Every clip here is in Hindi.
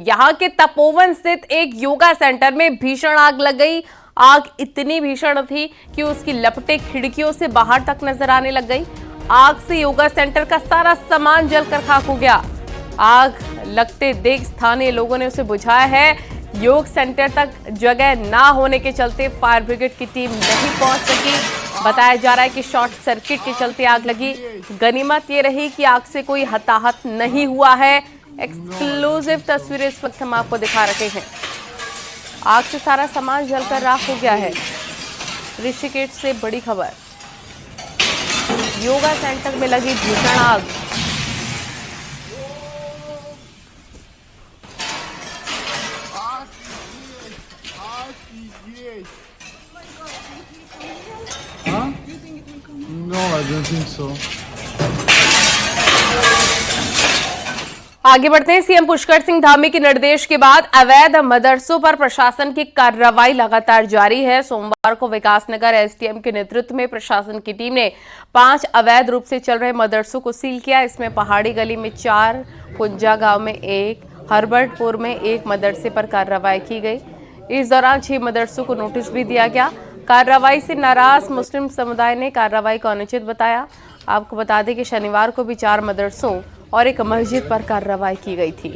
यहाँ के तपोवन स्थित एक योगा सेंटर में भीषण आग लग गई। आग इतनी भीषण थी कि उसकी लपटें खिड़कियों से बाहर तक नजर आने लग गई। आग से योगा सेंटर का सारा सामान जलकर खाक हो गया। आग लगते देख स्थानीय लोगों ने उसे बुझाया है। योग सेंटर तक जगह ना होने के चलते फायर ब्रिगेड की टीम नहीं पहुंच सकी। बताया जा रहा है कि शॉर्ट सर्किट के चलते आग लगी। गनीमत ये रही कि आग से कोई हताहत नहीं हुआ है। एक्सक्लूसिव तस्वीरें इस वक्त हम आपको दिखा रहे हैं। आग से सारा सामान जलकर राख हो गया है। ऋषिकेश से बड़ी खबर, योगा सेंटर में लगी भीषण आग। No, I don't think so. आगे बढ़ते हैं। सीएम पुष्कर सिंह धामी के निर्देश के बाद अवैध मदरसों पर प्रशासन की कार्रवाई लगातार जारी है। सोमवार को विकासनगर एसडीएम के नेतृत्व में प्रशासन की टीम ने 5 अवैध रूप से चल रहे मदरसों को सील किया। इसमें पहाड़ी गली में 4, कुंजा गांव में 1, हरबर्टपुर में 1 मदरसे पर कार्रवाई की गई। इस दौरान 6 मदरसों को नोटिस भी दिया गया। कार्रवाई से नाराज मुस्लिम समुदाय ने कार्रवाई को अनुचित बताया। आपको बता दें कि शनिवार को भी 4 मदरसों और 1 मस्जिद पर कार्रवाई की गई थी।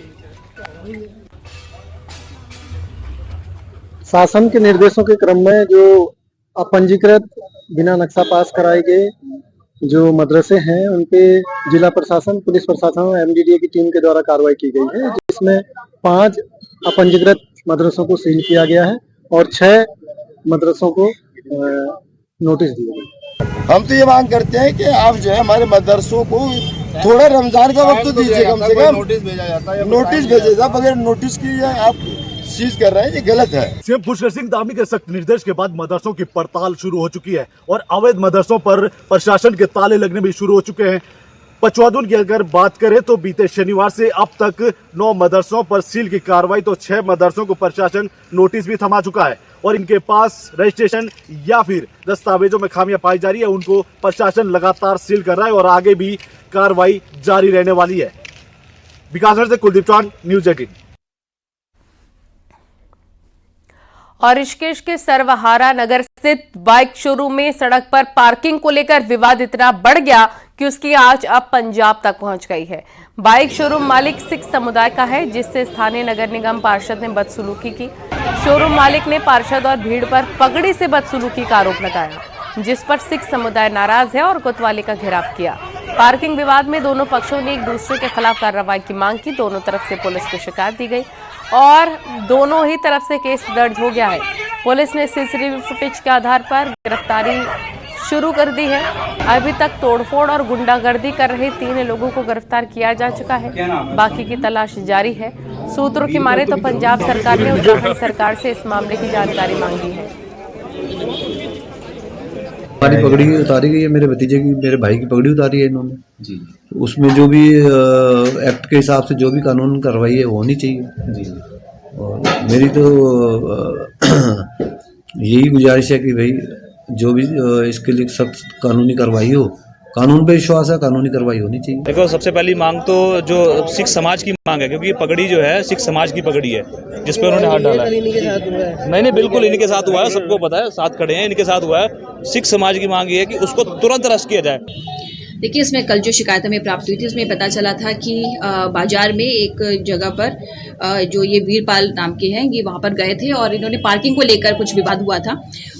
शासन के निर्देशों के क्रम में जो अपंजीकृत बिना नक्शा पास कराए गए जो मदरसे हैं उन पे जिला प्रशासन, पुलिस प्रशासन, एमडीडीए की टीम के द्वारा कार्रवाई की गई है, जिसमें 5 अपंजीकृत मदरसों को सील किया गया है और 6 मदरसों को नोटिस दिए गए। हम तो ये मांग करते हैं कि आप जो है हमारे मदरसों को थोड़ा रमजान का वक्त तो दीजिए, कम से कम नोटिस भेजा जाता है, नोटिस भेजेगा, बगैर नोटिस की आप चीज कर रहे हैं, ये गलत है। सीएम पुष्कर सिंह धामी के सख्त निर्देश के बाद मदरसों की पड़ताल शुरू हो चुकी है और अवैध मदरसों पर प्रशासन के ताले लगने भी शुरू हो चुके हैं। पचवादुन की अगर बात करें तो बीते शनिवार से अब तक 9 मदरसों पर सील की कार्रवाई, तो 6 मदरसों को प्रशासन नोटिस भी थमा चुका है और इनके पास रजिस्ट्रेशन या फिर दस्तावेजों में खामियां पाई जा रही है, उनको प्रशासन लगातार सील कर रहा है और आगे भी कार्रवाई जारी रहने वाली है। विकासनगर से कुलदीप चौहान, न्यूज़ 18। और ऋषिकेश के सर्वहारा नगर स्थित बाइक शोरूम में सड़क पर पार्किंग को लेकर विवाद इतना बढ़ गया कि उसकी आंच अब पंजाब तक पहुंच गई है। बाइक शोरूम मालिक सिख समुदाय का है, जिससे स्थानीय नगर निगम पार्षद ने बदसलूकी की। शोरूम मालिक ने पार्षद और भीड़ पर पगड़ी से बदसलूकी का आरोप लगाया, जिस पर सिख समुदाय नाराज है और कोतवाली का घेराव किया। पार्किंग विवाद में दोनों पक्षों ने एक दूसरे के खिलाफ कार्रवाई की मांग की। दोनों तरफ से पुलिस को शिकायत दी गई और दोनों ही तरफ से केस दर्ज हो गया है। पुलिस ने सीसीटीवी फुटेज के आधार पर गिरफ्तारी शुरू कर दी है। अभी तक तोड़फोड़ और गुंडागर्दी कर रहे 3 लोगों को गिरफ्तार किया जा चुका है। बाकी की तलाश जारी है। सूत्रों की माने तो पंजाब सरकार ने उत्तराखंड सरकार से इस मामले की जानकारी मांगी है। हमारी पगड़ी उतारी गई है, मेरे भतीजे की, मेरे भाई की पगड़ी उतारी है इन्होंने जी। उसमें जो भी एक्ट के हिसाब से जो भी कानून कार्रवाई है वो होनी चाहिए जी। और मेरी तो यही गुजारिश है कि भाई जो भी इसके लिए सख्त कानूनी कार्रवाई हो। कानून पे विश्वास है, कानूनी कार्रवाई होनी चाहिए। देखो, सबसे पहली मांग तो जो सिख समाज की मांग है, क्योंकि ये पगड़ी जो है सिख समाज की पगड़ी है, जिस पर उन्होंने हाथ डाला है। नहीं, बिल्कुल इनके साथ हुआ है, सबको पता है, साथ खड़े हैं, इनके साथ हुआ है। सिख समाज की मांग ये है कि उसको तुरंत अरेस्ट किया जाए। देखिए, इसमें कल जो शिकायत हमें प्राप्त हुई थी उसमें पता चला था कि बाजार में एक जगह पर जो ये वीरपाल नाम के हैं, ये वहाँ पर गए थे और इन्होंने पार्किंग को लेकर कुछ विवाद हुआ था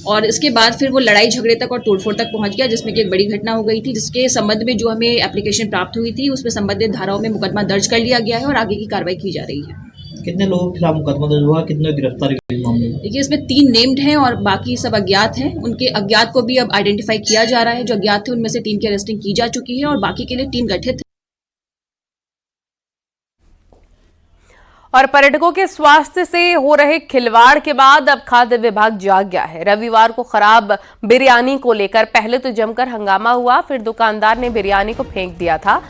और इसके बाद फिर वो लड़ाई झगड़े तक और तोड़फोड़ तक पहुँच गया, जिसमें कि एक बड़ी घटना हो गई थी, जिसके संबंध में जो हमें एप्लीकेशन प्राप्त हुई थी उसमें संबंधित धाराओं में मुकदमा दर्ज कर लिया गया है और आगे की कार्रवाई की जा रही है। कितने लोगों के खिलाफ मुकदमा दर्ज हुआ, कितने गिरफ्तारी हुई मामले में? देखिए, इसमें 3 नेम्ड हैं और बाकी सब अज्ञात हैं। उनके अज्ञात को भी अब आइडेंटिफाई किया जा रहा है। जो अज्ञात थे उनमें से 3 की अरेस्टिंग की जा चुकी है और बाकी के लिए टीम गठित है। और पर्यटकों के स्वास्थ्य से हो रहे खिलवाड़ के बाद अब खाद्य विभाग जाग गया है। रविवार को खराब बिरयानी को लेकर पहले तो जमकर हंगामा हुआ, फिर दुकानदार ने बिरयानी को फेंक दिया था।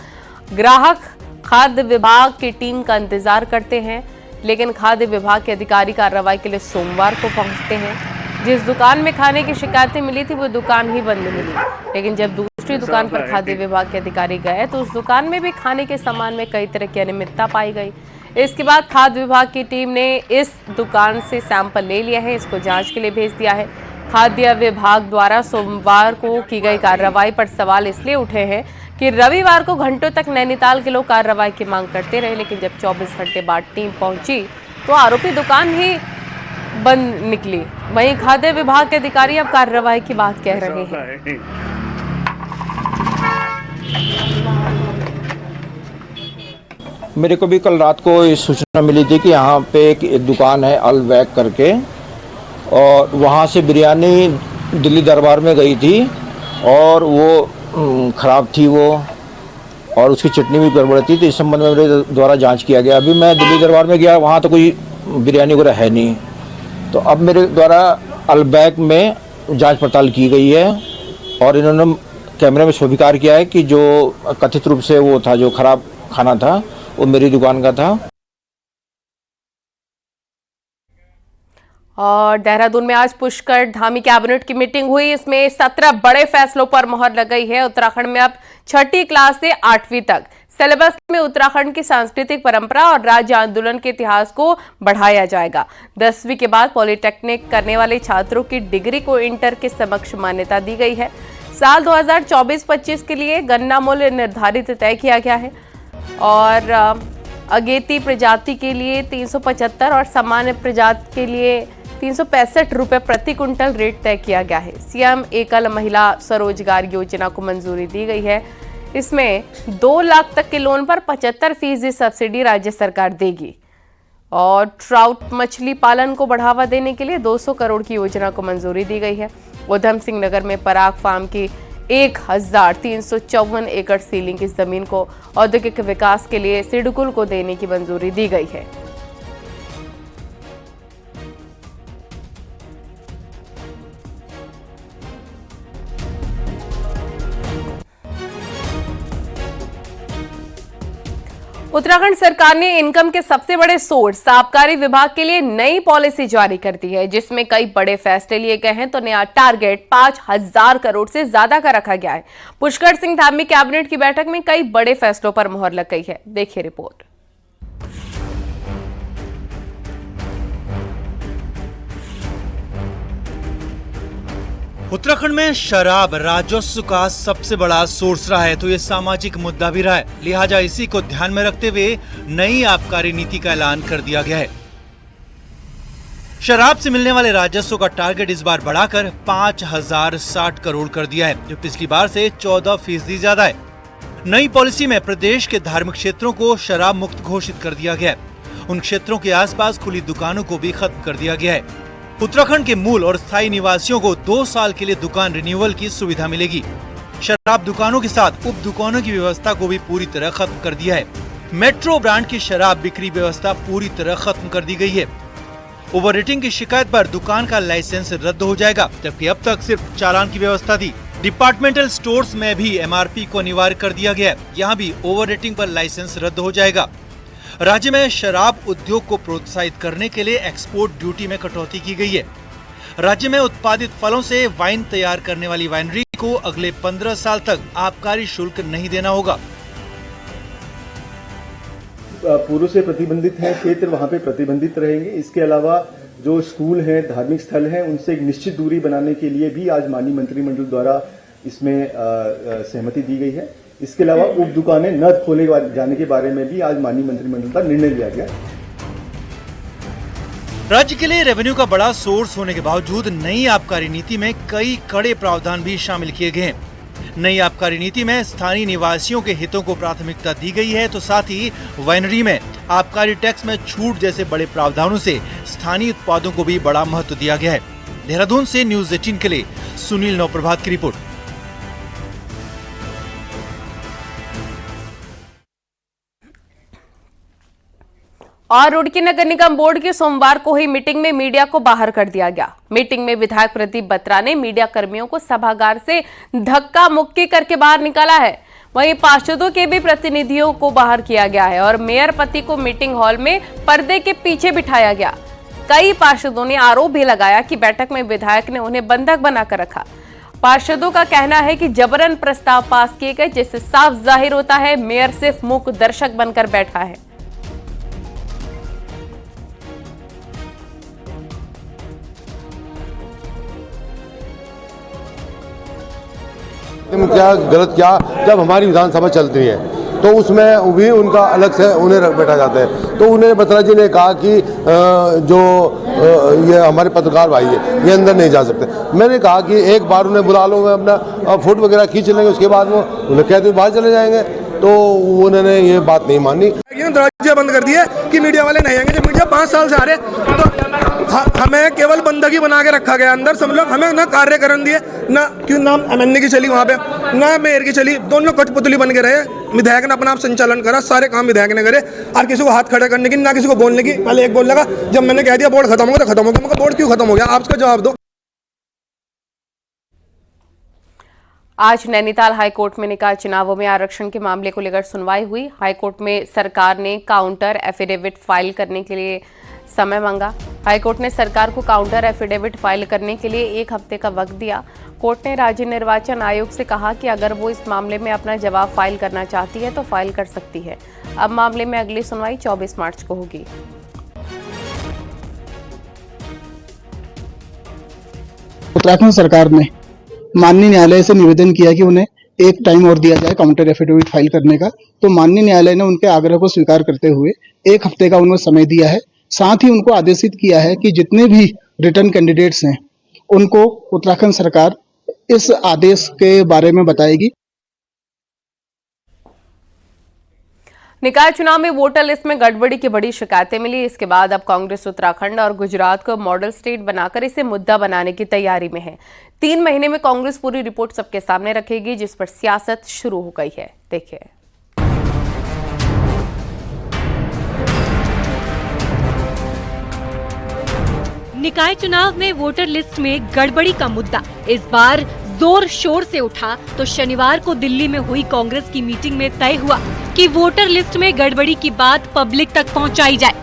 ग्राहक खाद्य विभाग की टीम का इंतजार करते हैं, लेकिन खाद्य विभाग के अधिकारी कार्रवाई के लिए सोमवार को पहुंचते हैं। जिस दुकान में खाने की शिकायतें मिली थी वो दुकान ही बंद मिली, लेकिन जब दूसरी दुकान पर खाद्य विभाग के अधिकारी गए तो उस दुकान में भी खाने के सामान में कई तरह की अनियमितता पाई गई। इसके बाद खाद्य विभाग की टीम ने इस दुकान से सैंपल ले लिया है, इसको जांच के लिए भेज दिया है। खाद्य विभाग द्वारा सोमवार को की गई कार्रवाई पर सवाल इसलिए उठे हैं कि रविवार को घंटों तक नैनीताल के लोग कार्रवाई की मांग करते रहे, लेकिन जब 24 घंटे बाद टीम पहुंची तो आरोपी दुकान ही बंद निकली। वहीं खाद्य विभाग के अधिकारी अब कार्रवाई की बात कह रहे हैं। मेरे को भी कल रात को ये सूचना मिली थी कि यहाँ पे एक दुकान है अल बैग करके, और वहाँ से बिरयानी दिल्ली दरबार में गई थी और वो ख़राब थी वो, और उसकी चटनी भी गड़बड़ थी। तो इस संबंध में मेरे द्वारा जांच किया गया। अभी मैं दिल्ली दरबार में गया, वहाँ तो कोई बिरयानी वगैरह है नहीं। तो अब मेरे द्वारा अल बैग में जांच पड़ताल की गई है और इन्होंने कैमरे में स्वीकार किया है कि जो कथित रूप से वो था, जो ख़राब खाना था, वो मेरी दुकान का था। और देहरादून में आज पुष्कर धामी कैबिनेट की मीटिंग हुई। इसमें 17 बड़े फैसलों पर मुहर लग गई है। उत्तराखंड में अब 6ठी क्लास से 8वीं तक सिलेबस में उत्तराखंड की सांस्कृतिक परंपरा और राज्य आंदोलन के इतिहास को बढ़ाया जाएगा। 10वीं के बाद पॉलिटेक्निक करने वाले छात्रों की डिग्री को इंटर के समक्ष मान्यता दी गई है। साल 2024-25 के लिए गन्ना मूल्य निर्धारित तय किया गया है और अगेती प्रजाति के लिए 375 और सामान्य प्रजाति के लिए 365 रुपए प्रति क्विंटल रेट तय किया गया है। सीएम एकल महिला स्वरोजगार योजना को मंजूरी दी गई है। इसमें 2 लाख तक के लोन पर 75% सब्सिडी राज्य सरकार देगी। और ट्राउट मछली पालन को बढ़ावा देने के लिए 200 करोड़ की योजना को मंजूरी दी गई है। उधम सिंह नगर में पराग फार्म की 1354 एकड़ सीलिंग की जमीन को औद्योगिक विकास के लिए सिडकुल को देने की मंजूरी दी गई है। उत्तराखंड सरकार ने इनकम के सबसे बड़े सोर्स आबकारी विभाग के लिए नई पॉलिसी जारी कर दी है, जिसमें कई बड़े फैसले लिए गए हैं। तो नया टारगेट 5000 करोड़ से ज्यादा का रखा गया है। पुष्कर सिंह धामी कैबिनेट की बैठक में कई बड़े फैसलों पर मुहर लग गई है। देखिए रिपोर्ट। उत्तराखंड में शराब राजस्व का सबसे बड़ा सोर्स रहा है, तो ये सामाजिक मुद्दा भी रहा है। लिहाजा इसी को ध्यान में रखते हुए नई आबकारी नीति का ऐलान कर दिया गया है। शराब से मिलने वाले राजस्व का टारगेट इस बार बढ़ाकर 5060 करोड़ कर दिया है, जो पिछली बार से 14% ज्यादा है। नई पॉलिसी में प्रदेश के धार्मिक क्षेत्रों को शराब मुक्त घोषित कर दिया गया है। उन क्षेत्रों के आसपास खुली दुकानों को भी खत्म कर दिया गया है। उत्तराखंड के मूल और स्थायी निवासियों को 2 साल के लिए दुकान रिन्यूअल की सुविधा मिलेगी। शराब दुकानों के साथ उप दुकानों की व्यवस्था को भी पूरी तरह खत्म कर दिया है। मेट्रो ब्रांड की शराब बिक्री व्यवस्था पूरी तरह खत्म कर दी गई है। ओवर रेटिंग की शिकायत पर दुकान का लाइसेंस रद्द हो जाएगा, जबकि अब तक सिर्फ चालान की व्यवस्था थी। डिपार्टमेंटल स्टोर्स में भी MRP को अनिवार्य कर दिया गया है। यहाँ भी ओवर रेटिंग पर लाइसेंस रद्द हो जाएगा। राज्य में शराब उद्योग को प्रोत्साहित करने के लिए एक्सपोर्ट ड्यूटी में कटौती की गई है। राज्य में उत्पादित फलों से वाइन तैयार करने वाली वाइनरी को अगले 15 साल तक आबकारी शुल्क नहीं देना होगा। पूर्व से प्रतिबंधित है क्षेत्र, वहाँ पे प्रतिबंधित रहेंगे। इसके अलावा जो स्कूल हैं, धार्मिक स्थल हैं, उनसे एक निश्चित दूरी बनाने के लिए भी आज माननीय मंत्रिमंडल द्वारा इसमें सहमति दी गई है। इसके अलावा उप दुकानें न खोले जाने के बारे में भी आज माननीय मंत्रिमंडल का निर्णय लिया गया। राज्य के लिए रेवेन्यू का बड़ा सोर्स होने के बावजूद नई आबकारी नीति में कई कड़े प्रावधान भी शामिल किए गए हैं। नई आबकारी नीति में स्थानीय निवासियों के हितों को प्राथमिकता दी गई है, तो साथ ही वाइनरी में आबकारी टैक्स में छूट जैसे बड़े प्रावधानों से स्थानीय उत्पादों को भी बड़ा महत्व दिया गया है। देहरादून से न्यूज 18 के लिए सुनील नवप्रभात की रिपोर्ट। और रुड़की नगर निगम बोर्ड की सोमवार को हुई मीटिंग में मीडिया को बाहर कर दिया गया। मीटिंग में विधायक प्रदीप बत्रा ने मीडिया कर्मियों को सभागार से धक्का मुक्की करके बाहर निकाला है। वहीं पार्षदों के भी प्रतिनिधियों को बाहर किया गया है और मेयर पति को मीटिंग हॉल में पर्दे के पीछे बिठाया गया। कई पार्षदों ने आरोप भी लगाया कि बैठक में विधायक ने उन्हें बंधक बनाकर रखा। पार्षदों का कहना है कि जबरन प्रस्ताव पास किए गए, जिससे साफ जाहिर होता है मेयर सिर्फ मूक दर्शक बनकर बैठा है। क्या गलत क्या जब हमारी विधानसभा चलती है तो उसमें भी उनका अलग से उन्हें रख बैठा जाता है। तो उन्हें बत्रा जी ने कहा कि ये हमारे पत्रकार भाई है, ये अंदर नहीं जा सकते। मैंने कहा कि एक बार उन्हें बुला लो, मैं अपना फोटो वगैरह खींच लेंगे, उसके बाद वो उन्हें कहते बाहर चले जाएंगे। तो उन्होंने ये बात नहीं मानी। दरवाजे बंद कर दिए कि मीडिया वाले नहीं आएंगे। जब मीडिया 5 साल से आ रहे तो हमें केवल बंदगी बना के रखा गया अंदर। सब लोग हमें ना कार्यकरण दिए, ना क्यों नाम एमएनए की चली वहाँ पे, ना मेयर की चली। दोनों कठपुतली बन के रहे। विधायक ने अपना आप संचालन करा, सारे काम विधायक ने करे और किसी को हाथ खड़े करने की, ना किसी को बोलने की। पहले एक बोल लगा, जब मैंने कह दिया बोर्ड खत्म होगा तो खत्म होगा। बोर्ड क्यों खत्म हो गया, आप उसका जवाब दो। आज नैनीताल हाईकोर्ट में निकाय चुनावों में आरक्षण के मामले को लेकर सुनवाई हुई। हाईकोर्ट में सरकार ने काउंटर एफिडेविट फाइल करने के लिए समय मांगा। हाईकोर्ट ने सरकार को काउंटर एफिडेविट फाइल करने के लिए 1 हफ्ते का वक्त दिया। कोर्ट ने राज्य निर्वाचन आयोग से कहा कि अगर वो इस मामले में अपना जवाब फाइल करना चाहती है तो फाइल कर सकती है। अब मामले में अगली सुनवाई 24 मार्च को होगी। उत्तराखंड सरकार ने माननीय न्यायालय से निवेदन किया कि उन्हें एक टाइम और दिया जाए काउंटर एफिडेविट फाइल करने का। तो माननीय न्यायालय ने उनके आग्रह को स्वीकार करते हुए 1 हफ्ते का उन्हें समय दिया है। साथ ही उनको आदेशित किया है कि जितने भी रिटर्न कैंडिडेट्स हैं उनको उत्तराखंड सरकार इस आदेश के बारे में बताएगी। निकाय चुनाव में वोटर लिस्ट में गड़बड़ी की बड़ी शिकायतें मिली। इसके बाद अब कांग्रेस उत्तराखंड और गुजरात को मॉडल स्टेट बनाकर इसे मुद्दा बनाने की तैयारी में है। 3 महीने में कांग्रेस पूरी रिपोर्ट सबके सामने रखेगी, जिस पर सियासत शुरू हो गई है। देखिए। निकाय चुनाव में वोटर लिस्ट में गड़बड़ी का मुद्दा इस बार जोर शोर से उठा तो शनिवार को दिल्ली में हुई कांग्रेस की मीटिंग में तय हुआ कि वोटर लिस्ट में गड़बड़ी की बात पब्लिक तक पहुंचाई जाए।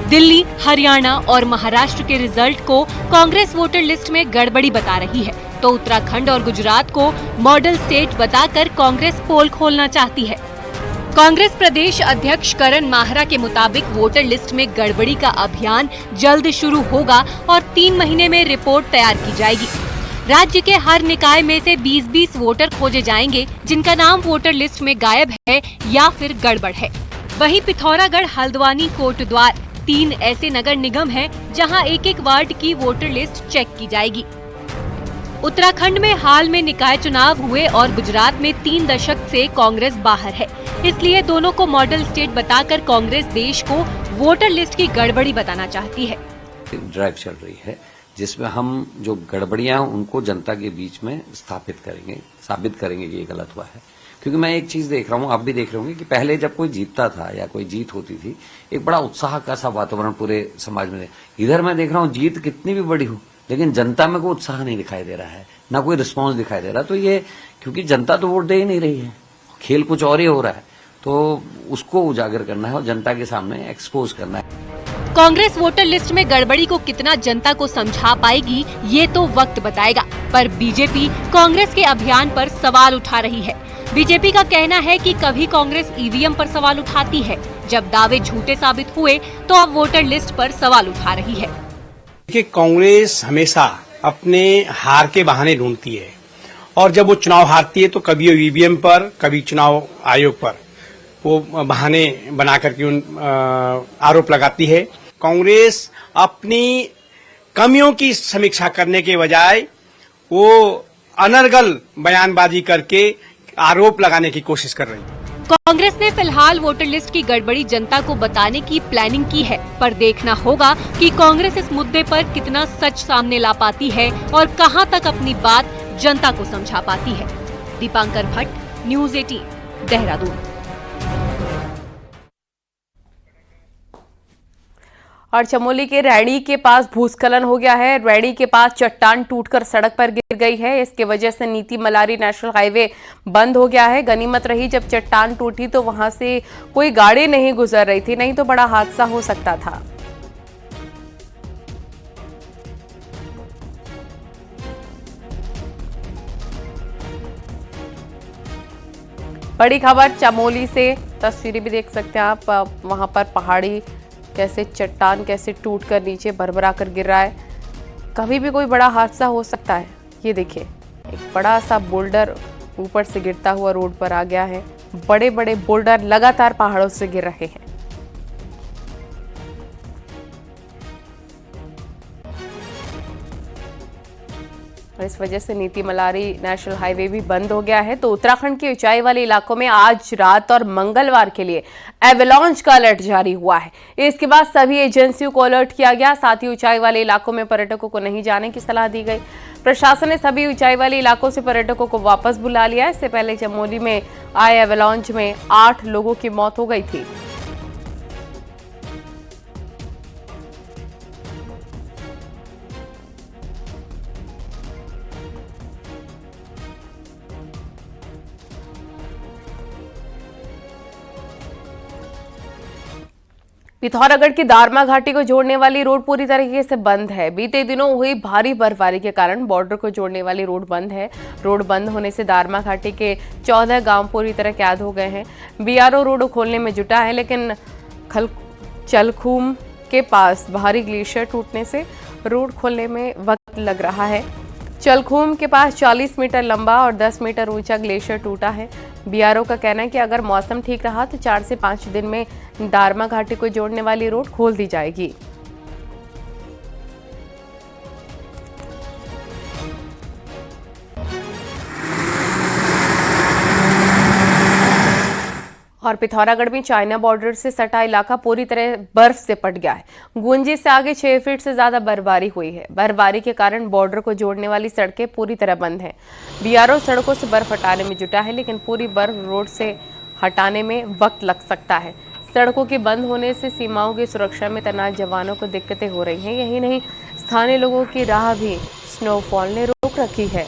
दिल्ली, हरियाणा और महाराष्ट्र के रिजल्ट को कांग्रेस वोटर लिस्ट में गड़बड़ी बता रही है, तो उत्तराखंड और गुजरात को मॉडल स्टेट बताकर कांग्रेस पोल खोलना चाहती है। कांग्रेस प्रदेश अध्यक्ष करण माहरा के मुताबिक वोटर लिस्ट में गड़बड़ी का अभियान जल्द शुरू होगा और 3 महीने में रिपोर्ट तैयार की जाएगी। राज्य के हर निकाय में से 20-20 वोटर खोजे जाएंगे जिनका नाम वोटर लिस्ट में गायब है या फिर गड़बड़ है। वहीं पिथौरागढ़, हल्द्वानी, कोटद्वार 3 ऐसे नगर निगम हैं जहां एक-एक वार्ड की वोटर लिस्ट चेक की जाएगी। उत्तराखंड में हाल में निकाय चुनाव हुए और गुजरात में 3 दशक से कांग्रेस बाहर है, इसलिए दोनों को मॉडल स्टेट बताकर कांग्रेस देश को वोटर लिस्ट की गड़बड़ी बताना चाहती है। ड्राइव चल रही है जिसमें हम जो गड़बड़ियां उनको जनता के बीच में स्थापित करेंगे, साबित करेंगे कि ये गलत हुआ है। क्योंकि मैं एक चीज देख रहा हूँ, आप भी देख रहे होंगे कि पहले जब कोई जीतता था या कोई जीत होती थी, एक बड़ा उत्साह का सा वातावरण पूरे समाज में। इधर मैं देख रहा हूँ जीत कितनी भी बड़ी हो लेकिन जनता में कोई उत्साह नहीं दिखाई दे रहा है, ना कोई रिस्पांस दिखाई दे रहा। तो ये क्योंकि जनता तो वोट दे ही नहीं रही है, खेल कुछ और ही हो रहा है, तो उसको उजागर करना है और जनता के सामने एक्सपोज करना है। कांग्रेस वोटर लिस्ट में गड़बड़ी को कितना जनता को समझा पाएगी ये तो वक्त बताएगा, पर बीजेपी कांग्रेस के अभियान पर सवाल उठा रही है। बीजेपी का कहना है कि कभी कांग्रेस ईवीएम पर सवाल उठाती है, जब दावे झूठे साबित हुए तो अब वोटर लिस्ट पर सवाल उठा रही है। कि कांग्रेस हमेशा अपने हार के बहाने ढूंढती है और जब वो चुनाव हारती है तो कभी ईवीएम पर, कभी चुनाव आयोग पर वो बहाने बना करके आरोप लगाती है। कांग्रेस अपनी कमियों की समीक्षा करने के बजाय वो अनर्गल बयानबाजी करके आरोप लगाने की कोशिश कर रही है। कांग्रेस ने फिलहाल वोटर लिस्ट की गड़बड़ी जनता को बताने की प्लानिंग की है, पर देखना होगा कि कांग्रेस इस मुद्दे पर कितना सच सामने ला पाती है और कहां तक अपनी बात जनता को समझा पाती है। दीपांकर भट्ट, न्यूज़ 18, देहरादून। और चमोली के रैणी के पास भूस्खलन हो गया है। रैणी के पास चट्टान टूटकर सड़क पर गिर गई है। इसके वजह से नीति मलारी नेशनल हाईवे बंद हो गया है। गनीमत रही जब चट्टान टूटी तो वहां से कोई गाड़ी नहीं गुजर रही थी, नहीं तो बड़ा हादसा हो सकता था। बड़ी खबर चमोली से, तस्वीरें भी देख सकते हैं आप। वहां पर पहाड़ी कैसे चट्टान कैसे टूटकर नीचे भरभरा कर गिर रहा है। कभी भी कोई बड़ा हादसा हो सकता है। ये देखिए, एक बड़ा सा बोल्डर ऊपर से गिरता हुआ रोड पर आ गया है। बड़े बड़े बोल्डर लगातार पहाड़ों से गिर रहे हैं। और इस वजह से नीति मलारी नेशनल हाईवे भी बंद हो गया है। तो उत्तराखंड के ऊंचाई वाले इलाकों में आज रात और मंगलवार के लिए एवलांच का अलर्ट जारी हुआ है। इसके बाद सभी एजेंसियों को अलर्ट किया गया। साथ ही ऊंचाई वाले इलाकों में पर्यटकों को नहीं जाने की सलाह दी गई। प्रशासन ने सभी ऊंचाई वाले इलाकों से पर्यटकों को वापस बुला लिया। इससे पहले चमोली में आए एवलांच में 8 लोगों की मौत हो गई थी। पिथौरागढ़ की दारमा घाटी को जोड़ने वाली रोड पूरी तरीके से बंद है। बीते दिनों हुई भारी बर्फबारी के कारण बॉर्डर को जोड़ने वाली रोड बंद है। रोड बंद होने से दारमा घाटी के 14 गांव पूरी तरह कैद हो गए हैं। बीआरओ रोड खोलने में जुटा है, लेकिन चलखूम के पास भारी ग्लेशियर टूटने से रोड खोलने में वक्त लग रहा है। चलखूम के पास 40 मीटर लंबा और 10 मीटर ऊंचा ग्लेशियर टूटा है। बीआरओ का कहना है कि अगर मौसम ठीक रहा तो 4 से 5 दिन में दारमा घाटी को जोड़ने वाली रोड खोल दी जाएगी। और पिथौरागढ़ में चाइना बॉर्डर से सटा इलाका पूरी तरह बर्फ से पट गया है। गुंजी से आगे 6 फीट से ज्यादा बर्फबारी हुई है। बर्फबारी के कारण बॉर्डर को जोड़ने वाली सड़कें पूरी तरह बंद हैं। बीआरओ सड़कों से बर्फ हटाने में जुटा है, लेकिन पूरी बर्फ रोड से हटाने में वक्त लग सकता है। सड़कों के बंद होने से सीमाओं की सुरक्षा में तैनात जवानों को दिक्कतें हो रही हैं। यही नहीं, स्थानीय लोगों की राह भी स्नोफॉल ने रोक रखी है।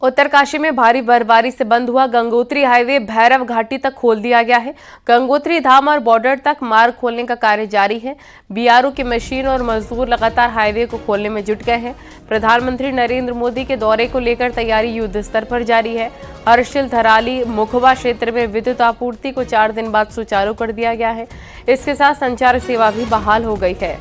उत्तरकाशी में भारी बर्फबारी से बंद हुआ गंगोत्री हाईवे भैरव घाटी तक खोल दिया गया है। गंगोत्री धाम और बॉर्डर तक मार्ग खोलने का कार्य जारी है। बीआरओ की मशीन और मजदूर लगातार हाईवे को खोलने में जुट गए हैं। प्रधानमंत्री नरेंद्र मोदी के दौरे को लेकर तैयारी युद्ध स्तर पर जारी है। हर्षिल, धराली, मुखबा क्षेत्र में विद्युत आपूर्ति को 4 दिन बाद सुचारू कर दिया गया है। इसके साथ संचार सेवा भी बहाल हो गई है।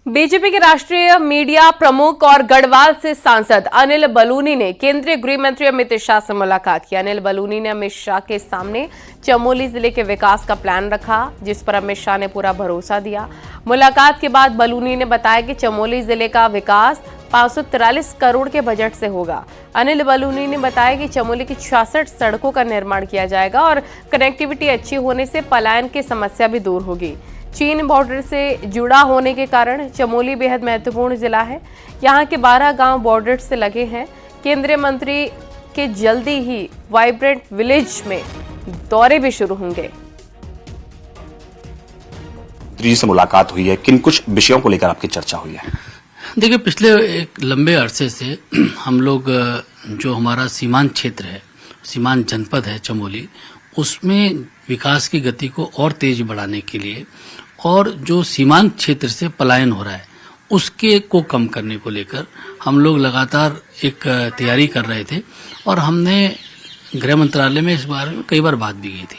बीजेपी के राष्ट्रीय मीडिया प्रमुख और गढ़वाल से सांसद अनिल बलूनी ने केंद्रीय गृह मंत्री अमित शाह से मुलाकात की। अनिल बलूनी ने अमित शाह के सामने चमोली जिले के विकास का प्लान रखा, जिस पर अमित शाह ने पूरा भरोसा दिया। मुलाकात के बाद बलूनी ने बताया कि चमोली जिले का विकास 543 करोड़ के बजट से होगा। अनिल बलूनी ने बताया कि चमोली की 66 सड़कों का निर्माण किया जाएगा और कनेक्टिविटी अच्छी होने से पलायन की समस्या भी दूर होगी। चीन बॉर्डर से जुड़ा होने के कारण चमोली बेहद महत्वपूर्ण जिला है। यहाँ के 12 गांव बॉर्डर से लगे हैं। केंद्रीय मंत्री के जल्दी ही वाइब्रेंट विलेज में दौरे भी शुरू होंगे। जी से मुलाकात हुई है, किन कुछ विषयों को लेकर आपकी चर्चा हुई है? देखिए, पिछले एक लंबे अरसे से हम लोग जो हमारा सीमांत क्षेत्र है, सीमांत जनपद है चमोली, उसमें विकास की गति को और तेज बढ़ाने के लिए और जो सीमांत क्षेत्र से पलायन हो रहा है उसके को कम करने को लेकर हम लोग लगातार एक तैयारी कर रहे थे और हमने गृह मंत्रालय में इस बारे में कई बार बात भी की थी।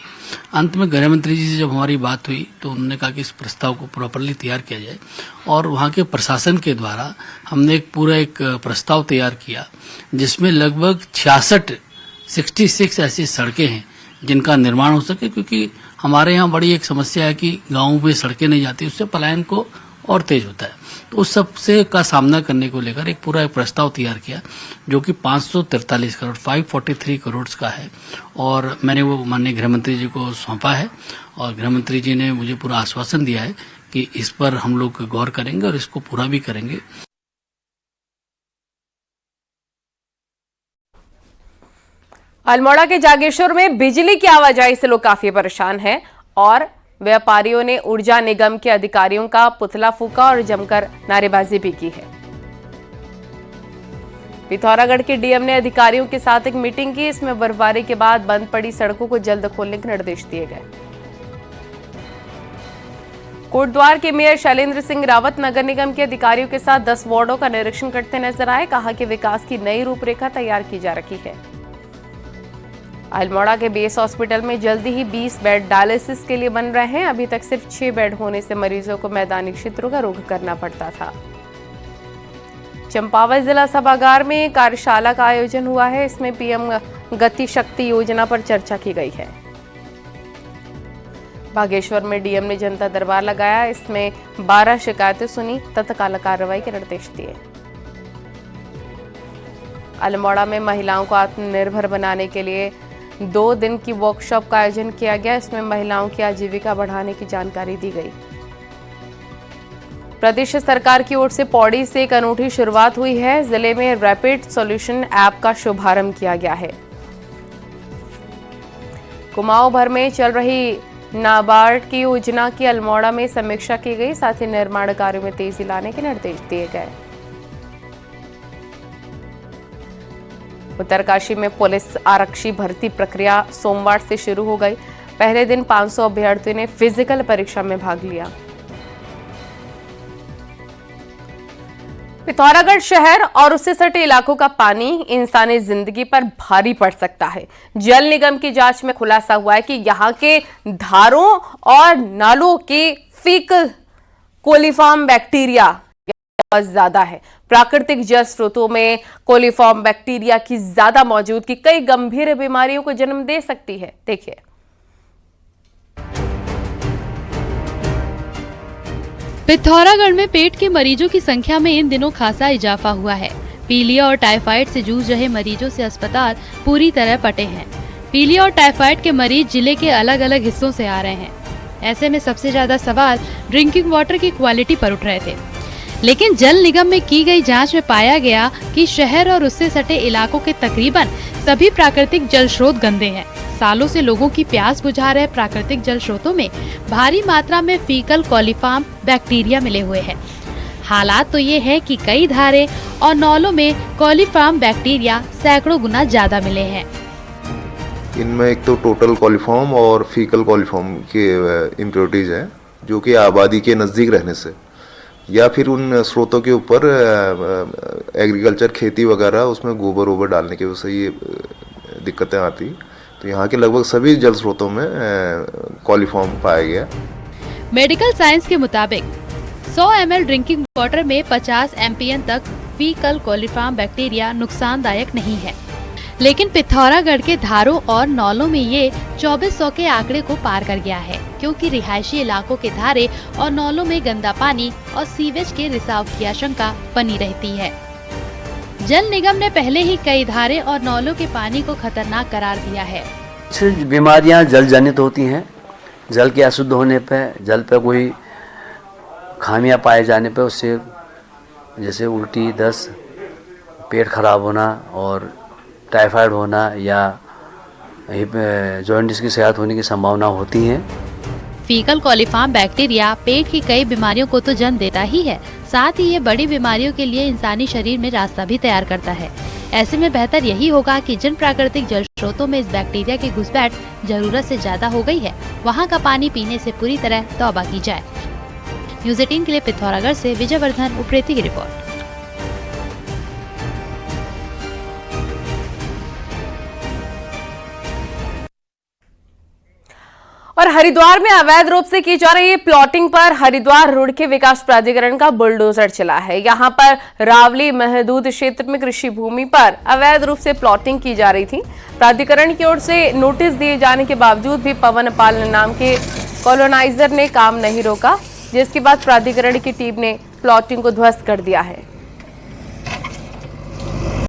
अंत में गृह मंत्री जी से जब हमारी बात हुई तो उन्होंने कहा कि इस प्रस्ताव को प्रॉपरली तैयार किया जाए और वहाँ के प्रशासन के द्वारा हमने एक प्रस्ताव तैयार किया जिसमें लगभग 66 ऐसी सड़कें हैं जिनका निर्माण हो सके, क्योंकि हमारे यहाँ बड़ी एक समस्या है कि गाँव में सड़कें नहीं जाती, उससे पलायन को और तेज होता है। तो उस सबसे का सामना करने को लेकर एक प्रस्ताव तैयार किया जो कि 543 करोड़ 543 करोड़ का है और मैंने वो माननीय गृह मंत्री जी को सौंपा है और गृह मंत्री जी ने मुझे पूरा आश्वासन दिया है कि इस पर हम लोग गौर करेंगे और इसको पूरा भी करेंगे। अल्मोड़ा के जागेश्वर में बिजली की आवाजाही से लोग काफी परेशान हैं और व्यापारियों ने ऊर्जा निगम के अधिकारियों का पुतला फूका और जमकर नारेबाजी भी की है। पिथौरागढ़ के डीएम ने अधिकारियों के साथ एक मीटिंग की। इसमें बर्फबारी के बाद बंद पड़ी सड़कों को जल्द खोलने के निर्देश दिए गए। कोटद्वार के मेयर शैलेंद्र सिंह रावत नगर निगम के अधिकारियों के साथ 10 वार्डों का निरीक्षण करते नजर आए। कहा कि विकास की नई रूपरेखा तैयार की जा रही है। अल्मोड़ा के बेस हॉस्पिटल में जल्दी ही 20 बेड डायलिसिस के लिए बन रहे हैं। अभी तक सिर्फ 6 बेड होने से मरीजों को मैदानी क्षेत्रों का रुख करना पड़ता था। चंपावत जिला सभागार में कार्यशाला का आयोजन हुआ है। इसमें पीएम गति शक्ति योजना पर चर्चा की गई है। बागेश्वर में डीएम ने जनता दरबार लगाया। इसमें 12 शिकायतें सुनी, तत्काल कार्रवाई के निर्देश दिए। अल्मोड़ा में महिलाओं को आत्मनिर्भर बनाने के लिए 2 दिन की वर्कशॉप का आयोजन किया गया। इसमें महिलाओं की आजीविका बढ़ाने की जानकारी दी गई। प्रदेश सरकार की ओर से पौड़ी से एक अनूठी शुरुआत हुई है। जिले में रैपिड सॉल्यूशन ऐप का शुभारंभ किया गया है। कुमाऊं भर में चल रही नाबार्ड की योजना की अल्मोड़ा में समीक्षा की गई। साथ ही निर्माण कार्यों में तेजी लाने के निर्देश दिए गए। उत्तरकाशी में पुलिस आरक्षी भर्ती प्रक्रिया सोमवार से शुरू हो गई। पहले दिन 500 अभ्यर्थियों ने फिजिकल परीक्षा में भाग लिया। पिथौरागढ़ शहर और उससे सटे इलाकों का पानी इंसानी जिंदगी पर भारी पड़ सकता है। जल निगम की जांच में खुलासा हुआ है कि यहां के धारों और नालों के फीकल कोलिफॉर्म बैक्टीरिया बहुत ज्यादा है। प्राकृतिक जल स्रोतों में कोलिफॉर्म बैक्टीरिया की ज्यादा मौजूदगी कई गंभीर बीमारियों को जन्म दे सकती है। देखिए, पिथौरागढ़ में पेट के मरीजों की संख्या में इन दिनों खासा इजाफा हुआ है। पीलिया और टाइफाइड से जूझ रहे मरीजों से अस्पताल पूरी तरह पटे हैं। पीलिया और टाइफाइड के मरीज जिले के अलग अलग हिस्सों से आ रहे हैं। ऐसे में सबसे ज्यादा सवाल ड्रिंकिंग वाटर की क्वालिटी पर उठ रहे थे। लेकिन जल निगम में की गई जांच में पाया गया कि शहर और उससे सटे इलाकों के तकरीबन सभी प्राकृतिक जल स्रोत गंदे हैं। सालों से लोगों की प्यास बुझा रहे प्राकृतिक जल स्रोतों में भारी मात्रा में फीकल कोलिफॉर्म बैक्टीरिया मिले हुए हैं। हालात तो ये है कि कई धारे और नौलों में कोलिफॉर्म बैक्टीरिया सैकड़ों गुना ज्यादा मिले हैं। इनमें एक तो टोटल कोलिफॉर्म और फीकल कोलिफॉर्म के इम्प्योरिटीज हैं, जो कि आबादी के नज़दीक रहने से या फिर उन स्रोतों के ऊपर एग्रीकल्चर खेती वगैरह उसमें गोबर वोबर डालने की वजह से ये दिक्कतें आती। तो यहाँ के लगभग सभी जल स्रोतों में कोलिफॉर्म पाया गया। मेडिकल साइंस के मुताबिक 100 ml ड्रिंकिंग वाटर में 50 MPN तक फीकल कोलिफॉर्म बैक्टीरिया नुकसानदायक नहीं है। लेकिन पिथौरागढ़ के धारों और नौलों में ये 2400 के आंकड़े को पार कर गया है, क्योंकि रिहायशी इलाकों के धारे और नौलों में गंदा पानी और सीवेज के रिसाव की आशंका बनी रहती है। जल निगम ने पहले ही कई धारे और नौलों के पानी को खतरनाक करार दिया है। कुछ बीमारियां जल जनित होती हैं। जल के अशुद्ध होने पे, जल पे कोई खामियां पाए जाने पे उससे जैसे उल्टी, दस्त, पेट खराब होना और टाइफाइड होना या जॉन्डिस की शिकायत होने की संभावना होती है। फीकल कोलिफॉर्म बैक्टीरिया पेट की कई बीमारियों को तो जन्म देता ही है, साथ ही ये बड़ी बीमारियों के लिए इंसानी शरीर में रास्ता भी तैयार करता है। ऐसे में बेहतर यही होगा कि जिन प्राकृतिक जल स्रोतों में इस बैक्टीरिया की घुसपैठ जरूरत से ज्यादा हो गई है, वहाँ का पानी पीने से पूरी तरह तौबा की जाए। न्यूज़ 18 के लिए पिथौरागढ़ से विजयवर्धन उप्रेती की रिपोर्ट। और हरिद्वार में अवैध रूप से की जा रही प्लॉटिंग पर हरिद्वार रुड़की विकास प्राधिकरण का बुलडोजर चला है। यहां पर रावली महदूद क्षेत्र में कृषि भूमि पर अवैध रूप से प्लॉटिंग की जा रही थी। प्राधिकरण की ओर से नोटिस दिए जाने के बावजूद भी पवन पाल नाम के कॉलोनाइजर ने काम नहीं रोका, जिसके बाद प्राधिकरण की टीम ने प्लॉटिंग को ध्वस्त कर दिया है।